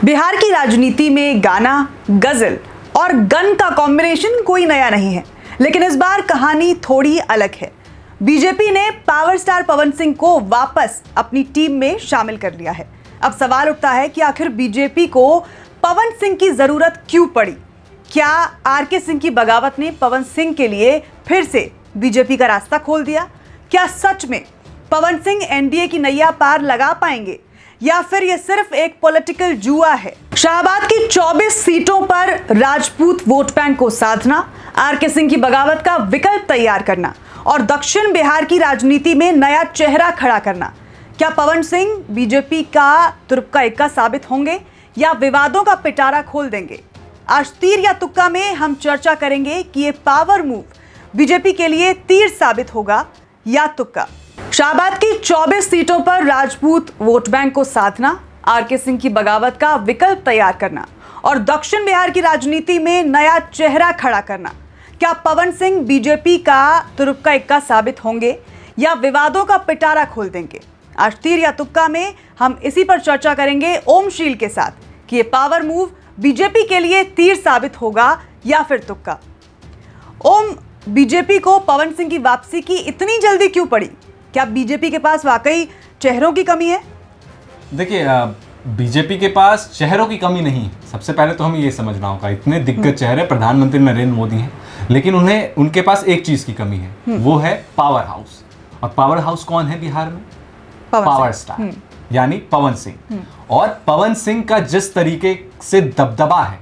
बिहार की राजनीति में गाना, गजल और गन का कॉम्बिनेशन कोई नया नहीं है, लेकिन इस बार कहानी थोड़ी अलग है। बीजेपी ने पावर स्टार पवन सिंह को वापस अपनी टीम में शामिल कर लिया है। अब सवाल उठता है कि आखिर बीजेपी को पवन सिंह की जरूरत क्यों पड़ी? क्या आरके सिंह की बगावत ने पवन सिंह के लिए फिर से बीजेपी का रास्ता खोल दिया? क्या सच में पवन सिंह एनडीए की नैया पार लगा पाएंगे या फिर यह सिर्फ एक पॉलिटिकल जुआ है? शाहबाद की 24 सीटों पर राजपूत वोट बैंक को साधना, आरके सिंह की बगावत का विकल्प तैयार करना और दक्षिण बिहार की राजनीति में नया चेहरा खड़ा करना। क्या पवन सिंह बीजेपी का तुरपका इक्का साबित होंगे या विवादों का पिटारा खोल देंगे? आज तीर या तुक्का में हम चर्चा करेंगे कि ये पावर मूव बीजेपी के लिए तीर साबित होगा या तुक्का। शाहबाद की 24 सीटों पर राजपूत वोट बैंक को साधना, आरके सिंह की बगावत का विकल्प तैयार करना और दक्षिण बिहार की राजनीति में नया चेहरा खड़ा करना। क्या पवन सिंह बीजेपी का तुरपका इक्का साबित होंगे या विवादों का पिटारा खोल देंगे? आज तीर या तुक्का में हम इसी पर चर्चा करेंगे ओम शील के साथ कि ये पावर मूव बीजेपी के लिए तीर साबित होगा या फिर तुक्का। ओम, बीजेपी को पवन सिंह की वापसी की इतनी जल्दी क्यों पड़ी? क्या बीजेपी के पास वाकई चेहरों की कमी है? देखिए, बीजेपी के पास चेहरों की कमी नहीं। सबसे पहले तो हमें ये समझना होगा, इतने दिग्गज चेहरे प्रधानमंत्री नरेंद्र मोदी हैं, लेकिन उनके पास एक चीज की कमी है, वो है पावर हाउस। और पावर हाउस कौन है बिहार में? पावर स्टार, यानी पवन सिंह। और पवन सिंह का जिस तरीके से दबदबा है,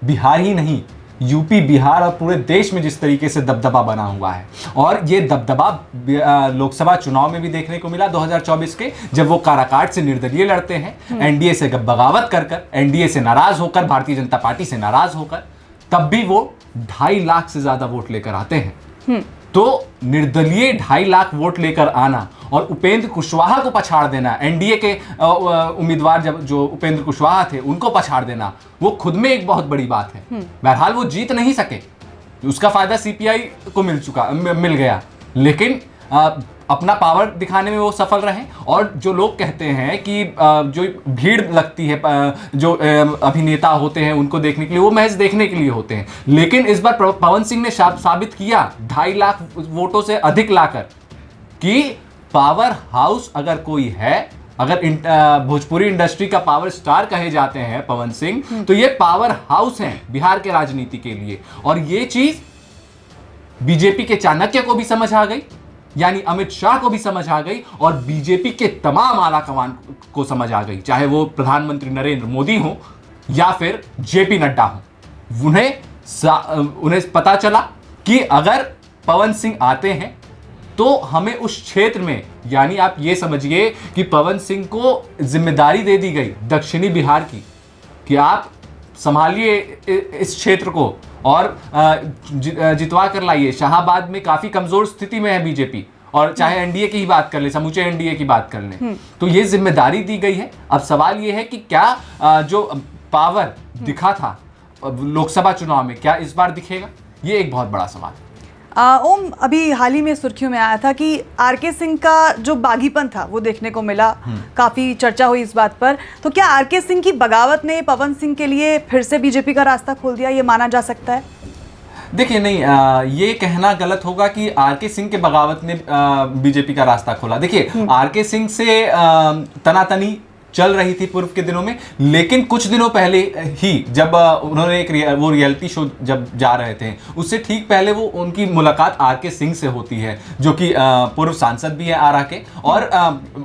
बिहार ही नहीं, यूपी, बिहार और पूरे देश में जिस तरीके से दबदबा बना हुआ है, और ये दबदबा लोकसभा चुनाव में भी देखने को मिला 2024 के, जब वो काराकाट से निर्दलीय लड़ते हैं, एनडीए से बगावत कर एनडीए से नाराज होकर, भारतीय जनता पार्टी से नाराज होकर, तब भी वो 2.5 लाख से ज्यादा वोट लेकर आते हैं। तो निर्दलीय 2.5 लाख वोट लेकर आना और उपेंद्र कुशवाहा को पछाड़ देना, एनडीए के उम्मीदवार जो उपेंद्र कुशवाहा थे उनको पछाड़ देना, वो खुद में एक बहुत बड़ी बात है। बहरहाल वो जीत नहीं सके, उसका फायदा सीपीआई को मिल गया, लेकिन अपना पावर दिखाने में वो सफल रहे। और जो लोग कहते हैं कि जो भीड़ लगती है, जो अभिनेता होते हैं उनको देखने के लिए, वो महज देखने के लिए होते हैं। लेकिन इस बार पवन सिंह ने साबित किया 2.5 लाख वोटों से अधिक लाकर कि पावर हाउस अगर कोई है, अगर भोजपुरी इंडस्ट्री का पावर स्टार कहे जाते हैं पवन सिंह, तो ये पावर हाउस हैं बिहार के राजनीति के लिए। और ये चीज बीजेपी के चाणक्य को भी समझ आ गई, यानी अमित शाह को भी समझ आ गई, और बीजेपी के तमाम आला कमान को समझ आ गई, चाहे वो प्रधानमंत्री नरेंद्र मोदी हो या फिर जेपी नड्डा हो। उन्हें पता चला कि अगर पवन सिंह आते हैं तो हमें उस क्षेत्र में, यानी आप ये समझिए कि पवन सिंह को जिम्मेदारी दे दी गई दक्षिणी बिहार की, कि आप संभालिए इस क्षेत्र को और जितवा कर लाइए। शाहबाद में काफी कमजोर स्थिति में है बीजेपी, और चाहे एनडीए की ही बात कर ले, समूचे एनडीए की बात कर ले, तो ये जिम्मेदारी दी गई है। अब सवाल ये है कि क्या जो पावर दिखा था लोकसभा चुनाव में, क्या इस बार दिखेगा? ये एक बहुत बड़ा सवाल है। ओम, अभी हाल ही में सुर्खियों में आया था कि आरके सिंह का जो बागीपन था वो देखने को मिला, काफी चर्चा हुई इस बात पर। तो क्या आरके सिंह की बगावत ने पवन सिंह के लिए फिर से बीजेपी का रास्ता खोल दिया, ये माना जा सकता है? देखिए, नहीं, ये कहना गलत होगा कि आरके सिंह के बगावत ने बीजेपी का रास्ता खोला। देखिए, आरके सिंह से तनातनी चल रही थी पूर्व के दिनों में, लेकिन कुछ दिनों पहले ही जब उन्होंने वो रियलिटी शो जब जा रहे थे, उससे ठीक पहले वो उनकी मुलाकात आरके सिंह से होती है, जो कि पूर्व सांसद भी है आरा के। और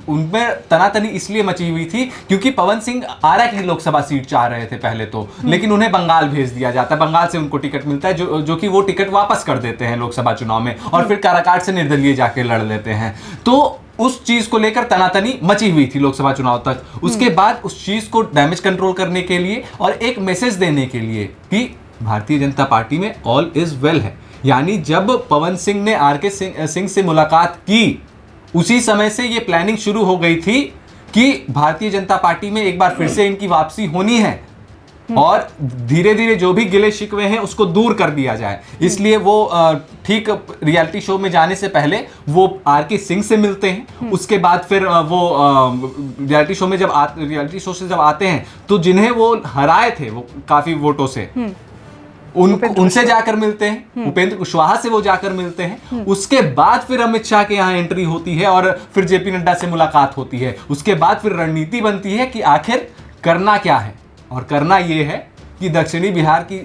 उनमें तनातनी इसलिए मची हुई थी क्योंकि पवन सिंह आरा की लोकसभा सीट चाह रहे थे पहले तो, लेकिन उन्हें बंगाल भेज दिया जाता है, बंगाल से उनको टिकट मिलता है, जो कि वो टिकट वापस कर देते हैं लोकसभा चुनाव में, और फिर काराकाट से निर्दलीय जाके लड़ लेते हैं। तो उस चीज को लेकर तनातनी मची हुई थी लोकसभा चुनाव तक। उसके बाद उस चीज को डैमेज कंट्रोल करने के लिए और एक मैसेज देने के लिए कि भारतीय जनता पार्टी में ऑल इज वेल है, यानी जब पवन सिंह ने आरके सिंह से मुलाकात की, उसी समय से ये प्लानिंग शुरू हो गई थी कि भारतीय जनता पार्टी में एक बार फिर से इनकी वापसी होनी है। और धीरे धीरे जो भी गिले शिकवे हैं उसको दूर कर दिया जाए। इसलिए वो ठीक रियलिटी शो में जाने से पहले वो आर.के. सिंह से मिलते हैं। उसके बाद फिर वो रियलिटी शो से जब आते हैं तो जिन्हें वो हराए थे वो काफी वोटों से, उनसे जाकर मिलते हैं। उपेंद्र कुशवाहा से वो जाकर मिलते हैं। उसके बाद फिर अमित शाह के यहाँ एंट्री होती है और फिर जेपी नड्डा से मुलाकात होती है। उसके बाद फिर रणनीति बनती है कि आखिर करना क्या है, और करना ये है कि दक्षिणी बिहार की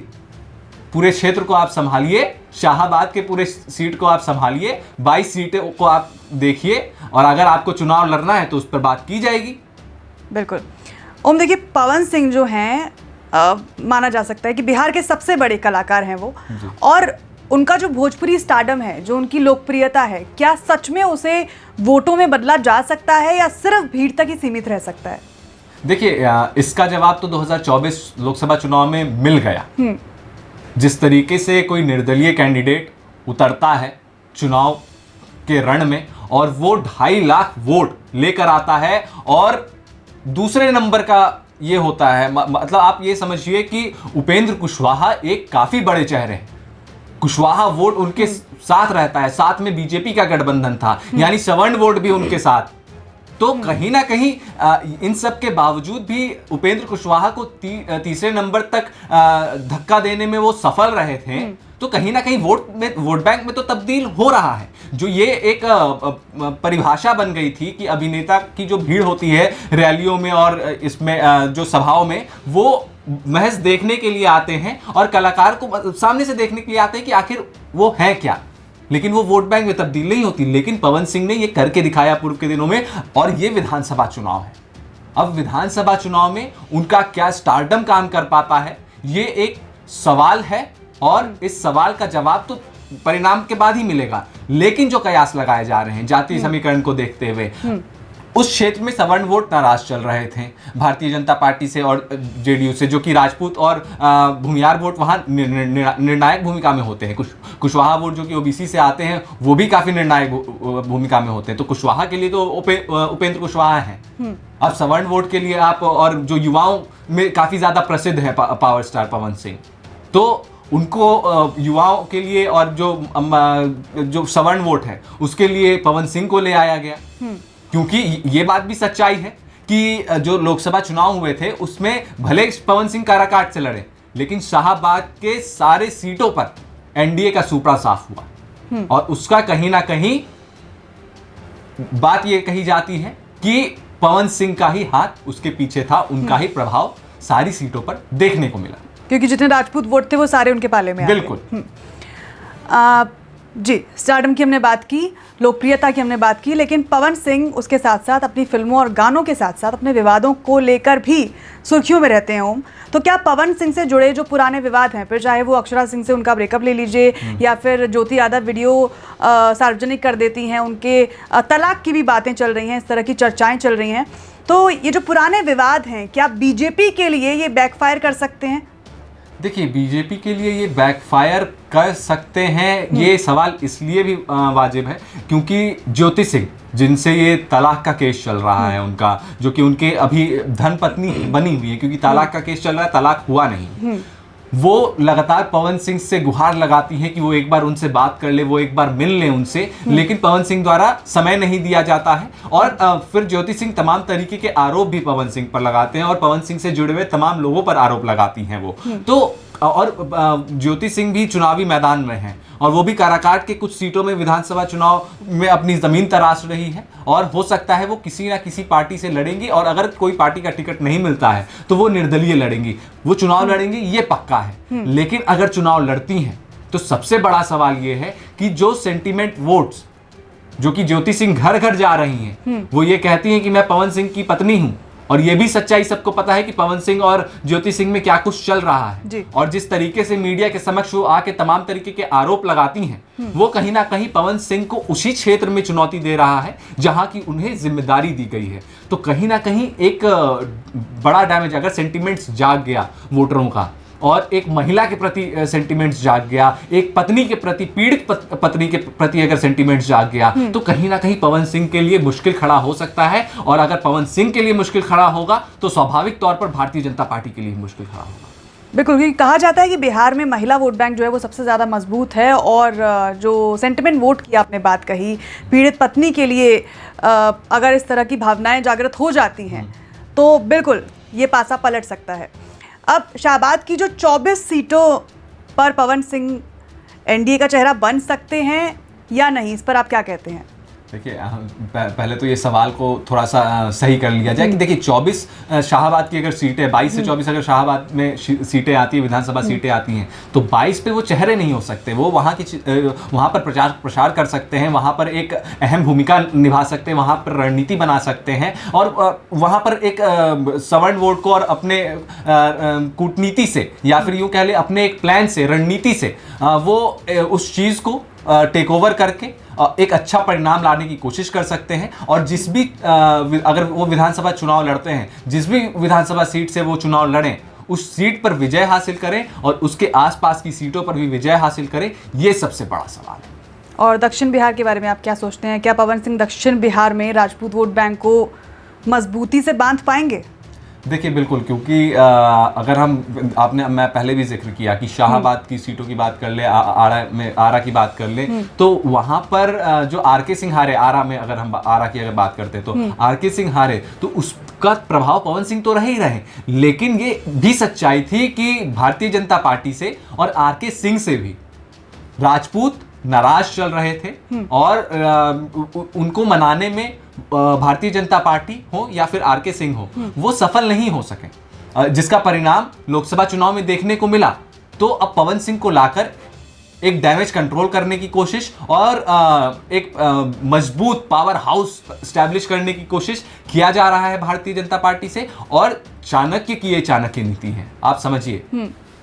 पूरे क्षेत्र को आप संभालिए, शाहाबाद के पूरे सीट को आप संभालिए, 22 सीटों को आप देखिए, और अगर आपको चुनाव लड़ना है तो उस पर बात की जाएगी। बिल्कुल। ओम, देखिए पवन सिंह जो हैं माना जा सकता है कि बिहार के सबसे बड़े कलाकार हैं वो, और उनका जो भोजपुरी स्टारडम है, जो उनकी लोकप्रियता है, क्या सच में उसे वोटों में बदला जा सकता है या सिर्फ भीड़ तक ही सीमित रह सकता है? देखिए, इसका जवाब तो 2024 लोकसभा चुनाव में मिल गया। जिस तरीके से कोई निर्दलीय कैंडिडेट उतरता है चुनाव के रण में और वो 2.5 लाख वोट लेकर आता है, और दूसरे नंबर का ये होता है, मतलब आप ये समझिए कि उपेंद्र कुशवाहा एक काफी बड़े चेहरे हैं। कुशवाहा वोट उनके साथ रहता है, साथ में बीजेपी का गठबंधन था, यानी सवर्ण वोट भी उनके साथ। तो कहीं ना कहीं इन सब के बावजूद भी उपेंद्र कुशवाहा को तीसरे नंबर तक धक्का देने में वो सफल रहे थे। तो कहीं ना कहीं वोट बैंक में तो तब्दील हो रहा है। जो ये एक परिभाषा बन गई थी कि अभिनेता की जो भीड़ होती है रैलियों में और इसमें जो सभाओं में, वो महज देखने के लिए आते हैं और कलाकार को सामने से देखने के लिए आते हैं कि आखिर वो है क्या, लेकिन वो वोट बैंक में तब्दील नहीं होती। लेकिन पवन सिंह ने ये करके दिखाया पूर्व के दिनों में, और ये विधानसभा चुनाव है। अब विधानसभा चुनाव में उनका क्या स्टारडम काम कर पाता है, ये एक सवाल है, और इस सवाल का जवाब तो परिणाम के बाद ही मिलेगा। लेकिन जो कयास लगाए जा रहे हैं जातीय समीकरण को देखते हुए, उस क्षेत्र में सवर्ण वोट नाराज चल रहे थे भारतीय जनता पार्टी से और जेडीयू से, जो कि राजपूत और भूमियार वोट वहां निर्णायक भूमिका में होते हैं। कुशवाहा वोट जो कि ओबीसी से आते हैं वो भी काफी निर्णायक भूमिका में होते हैं। तो कुशवाहा के लिए तो उपेंद्र कुशवाहा हैं। अब सवर्ण वोट के लिए आप, और जो युवाओं में काफी ज्यादा प्रसिद्ध है पावर स्टार पवन सिंह, तो उनको युवाओं के लिए और जो सवर्ण वोट है उसके लिए पवन सिंह को ले आया गया। क्योंकि ये बात भी सच्चाई है कि जो लोकसभा चुनाव हुए थे उसमें भले पवन सिंह काराकाट से लड़े, लेकिन शाहाबाद के सारे सीटों पर एनडीए का सुपड़ा साफ हुआ। और उसका कहीं ना कहीं बात ये कही जाती है कि पवन सिंह का ही हाथ उसके पीछे था, उनका ही प्रभाव सारी सीटों पर देखने को मिला, क्योंकि जितने राजपूत वोट थे वो सारे उनके पाले में आ गए। बिल्कुल। जी, स्टारडम की हमने बात की, लोकप्रियता की हमने बात की, लेकिन पवन सिंह उसके साथ साथ अपनी फिल्मों और गानों के साथ साथ अपने विवादों को लेकर भी सुर्खियों में रहते हैं। ओम, तो क्या पवन सिंह से जुड़े जो पुराने विवाद हैं, फिर चाहे वो अक्षरा सिंह से उनका ब्रेकअप ले लीजिए, या फिर ज्योति यादव वीडियो सार्वजनिक कर देती हैं, उनके तलाक की भी बातें चल रही हैं, इस तरह की चर्चाएं चल रही हैं, तो ये जो पुराने विवाद हैं, क्या बीजेपी के लिए ये बैकफायर कर सकते हैं? देखिए, बीजेपी के लिए ये बैकफायर कर सकते हैं, ये सवाल इसलिए भी वाजिब है क्योंकि ज्योति सिंह, जिनसे ये तलाक का केस चल रहा है उनका, जो कि उनके अभी धर्मपत्नी बनी हुई है, क्योंकि तलाक का केस चल रहा है, तलाक हुआ नहीं, वो लगातार पवन सिंह से गुहार लगाती हैं कि वो एक बार उनसे बात कर ले, वो एक बार मिल ले उनसे, लेकिन पवन सिंह द्वारा समय नहीं दिया जाता है। और फिर ज्योति सिंह तमाम तरीके के आरोप भी पवन सिंह पर लगाते हैं और पवन सिंह से जुड़े हुए तमाम लोगों पर आरोप लगाती हैं वो। तो और ज्योति सिंह भी चुनावी मैदान में हैं और वो भी काराकाट के कुछ सीटों में विधानसभा चुनाव में अपनी जमीन तराश रही है, और हो सकता है वो किसी ना किसी पार्टी से लड़ेंगी, और अगर कोई पार्टी का टिकट नहीं मिलता है तो वो निर्दलीय लड़ेंगी, वो चुनाव लड़ेंगी, ये पक्का है। लेकिन अगर चुनाव लड़ती हैं तो सबसे बड़ा सवाल ये है कि जो सेंटीमेंट वोट्स, जो कि ज्योति सिंह घर घर जा रही हैं, वो ये कहती हैं कि मैं पवन सिंह की पत्नी हूं, और ये भी सच्चाई सबको पता है कि पवन सिंह और ज्योति सिंह में क्या कुछ चल रहा है, और जिस तरीके से मीडिया के समक्ष वो आके तमाम तरीके के आरोप लगाती हैं, वो कहीं ना कहीं पवन सिंह को उसी क्षेत्र में चुनौती दे रहा है जहां की उन्हें जिम्मेदारी दी गई है। तो कहीं ना कहीं एक बड़ा डैमेज, अगर सेंटिमेंट्स जाग गया वोटरों का, और एक महिला के प्रति सेंटिमेंट्स जाग गया, एक पत्नी के प्रति, पीड़ित पत्नी के प्रति अगर सेंटिमेंट्स जाग गया, तो कहीं ना कहीं पवन सिंह के लिए मुश्किल खड़ा हो सकता है। और अगर पवन सिंह के लिए मुश्किल खड़ा होगा तो स्वाभाविक तौर पर भारतीय जनता पार्टी के लिए मुश्किल खड़ा होगा। बिल्कुल, क्योंकि कहा जाता है कि बिहार में महिला वोट बैंक जो है वो सबसे ज़्यादा मजबूत है, और जो सेंटिमेंट वोट की आपने बात कही, पीड़ित पत्नी के लिए अगर इस तरह की भावनाएं जागृत हो जाती हैं तो बिल्कुल ये पासा पलट सकता है। अब शाहबाद की जो 24 सीटों पर पवन सिंह एनडीए का चेहरा बन सकते हैं या नहीं, इस पर आप क्या कहते हैं? देखिए, पहले तो ये सवाल को थोड़ा सा सही कर लिया जाए कि देखिए 24 शाहबाद की अगर सीटें 22 से 24 अगर शाहबाद में सीटें आती है, विधानसभा सीटें आती हैं, तो 22 पे वो चेहरे नहीं हो सकते। वो वहाँ पर प्रचार कर सकते हैं, वहाँ पर एक अहम भूमिका निभा सकते हैं, वहाँ पर रणनीति बना सकते हैं, और वहाँ पर एक सवर्ण वोट को और अपने कूटनीति से या फिर यूँ कह ले अपने एक प्लान से, रणनीति से वो उस चीज़ को टेक ओवर करके एक अच्छा परिणाम लाने की कोशिश कर सकते हैं। और जिस भी अगर वो विधानसभा चुनाव लड़ते हैं, जिस भी विधानसभा सीट से वो चुनाव लड़ें, उस सीट पर विजय हासिल करें और उसके आसपास की सीटों पर भी विजय हासिल करें, ये सबसे बड़ा सवाल है। और दक्षिण बिहार के बारे में आप क्या सोचते हैं? क्या पवन सिंह दक्षिण बिहार में राजपूत वोट बैंक को मजबूती से बांध पाएंगे? देखिए बिल्कुल, क्योंकि अगर मैं पहले भी जिक्र किया कि शाहबाद की सीटों की बात कर ले, आरा की बात कर ले, तो वहां पर जो आरके सिंह हारे, आरा में अगर हम आरा की अगर बात करते तो आरके सिंह हारे, तो उसका प्रभाव पवन सिंह तो रहे ही रहे, लेकिन ये भी सच्चाई थी कि भारतीय जनता पार्टी से और आरके सिंह से भी राजपूत नाराज चल रहे थे, और उनको मनाने में भारतीय जनता पार्टी हो या फिर आरके सिंह हो, वो सफल नहीं हो सके, जिसका परिणाम लोकसभा चुनाव में देखने को मिला। तो अब पवन सिंह को लाकर एक डैमेज कंट्रोल करने की कोशिश और एक मजबूत पावर हाउस स्टैब्लिश करने की कोशिश किया जा रहा है भारतीय जनता पार्टी से। और चाणक्य की ये चाणक्य नीति है, आप समझिए,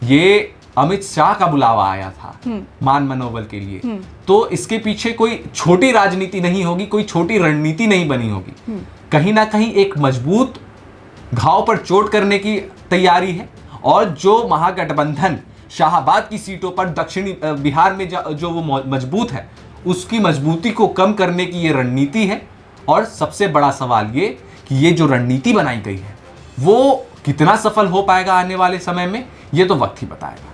ये अमित शाह का बुलावा आया था मान मनोबल के लिए, तो इसके पीछे कोई छोटी राजनीति नहीं होगी, कोई छोटी रणनीति नहीं बनी होगी, कहीं ना कहीं एक मजबूत घाव पर चोट करने की तैयारी है। और जो महागठबंधन शाहबाद की सीटों पर दक्षिणी बिहार में जो वो मजबूत है, उसकी मजबूती को कम करने की ये रणनीति है। और सबसे बड़ा सवाल ये कि ये जो रणनीति बनाई गई है वो कितना सफल हो पाएगा आने वाले समय में, ये तो वक्त ही बताएगा।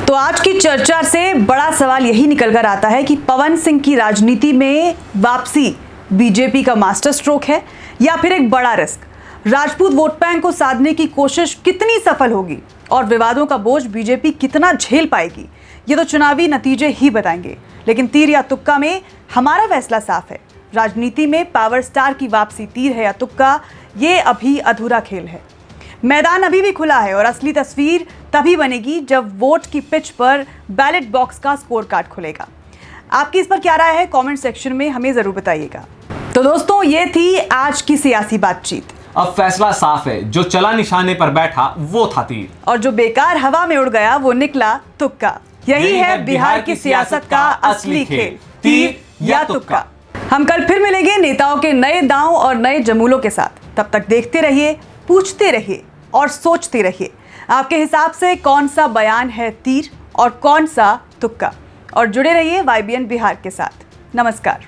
तो आज की चर्चा से बड़ा सवाल यही निकल कर आता है कि पवन सिंह की राजनीति में वापसी बीजेपी का मास्टर स्ट्रोक है या फिर एक बड़ा रिस्क। राजपूत वोट बैंक को साधने की कोशिश कितनी सफल होगी और विवादों का बोझ बीजेपी कितना झेल पाएगी, ये तो चुनावी नतीजे ही बताएंगे। लेकिन तीर या तुक्का में हमारा फैसला साफ है। राजनीति में पावर स्टार की वापसी तीर है या तुक्का, ये अभी अधूरा खेल है। मैदान अभी भी खुला है और असली तस्वीर तभी बनेगी जब वोट की पिच पर बैलेट बॉक्स का स्कोर कार्ड खुलेगा। आपकी इस पर क्या राय है, कमेंट सेक्शन में हमें जरूर बताइएगा। तो दोस्तों, ये थी आज की सियासी बातचीत। अब फैसला साफ है, जो चला निशाने पर बैठा वो था तीर, और जो बेकार हवा में उड़ गया वो निकला तुक्का। यही है बिहार की सियासत का असली खेल, तीर या तुक्का। हम कल फिर मिलेंगे नेताओं के नए दांव और नए जमूलों के साथ। तब तक देखते रहिए, पूछते रहिए और सोचते रहिए, आपके हिसाब से कौन सा बयान है तीर और कौन सा तुक्का। और जुड़े रहिए YBN बिहार के साथ। नमस्कार।